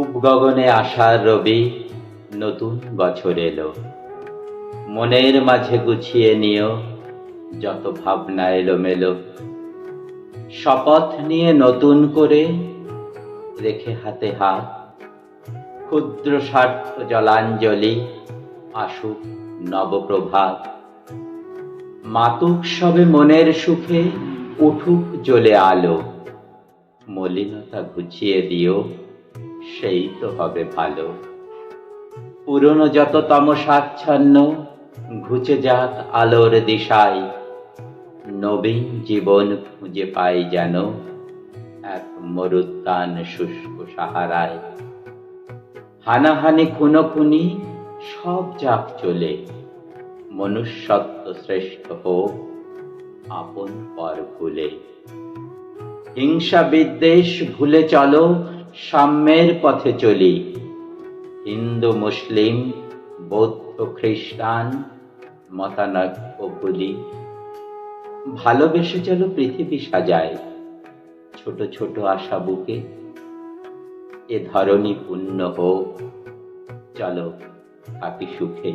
পূব গগনে আশার রবি, নতুন বছর এলো। মনের মাঝে গুছিয়ে নিও যত ভাবনা এলোমেলো। শপথ নিয়ে নতুন করে রেখে হাতে হাত, ক্ষুদ্র স্বার্থ জলাঞ্জলি, আসুক নবপ্রভাত। মাতুক সবে মনের সুখে, উঠুক জ্বলে আলো। মলিনতা ঘুচিয়ে দিও, সেই তো হবে ভালো। পুরনো যত তমসাচ্ছন্ন ঘুচে যাক আলোর দিশায়। নবীন জীবন খুঁজে পাই যেন এক মরুদ্যান শুষ্ক সাহারায়। হানাহানি খুনোখুনি সব যাক চলে, মনুষ্যত্ব শ্রেষ্ঠ হোক আপন পর ভুলে। হিংসা বিদ্বেষ ভুলে চলো, সাম্যের পথে চলি। হিন্দু মুসলিম বৌদ্ধ খ্রিস্টান মতানৈক্য ভুলি। ভালোবেসে চলো পৃথিবী সাজায়, ছোট ছোট আশা বুকে। এ ধরনী পুণ্য হোক, চলো থাকি সুখে।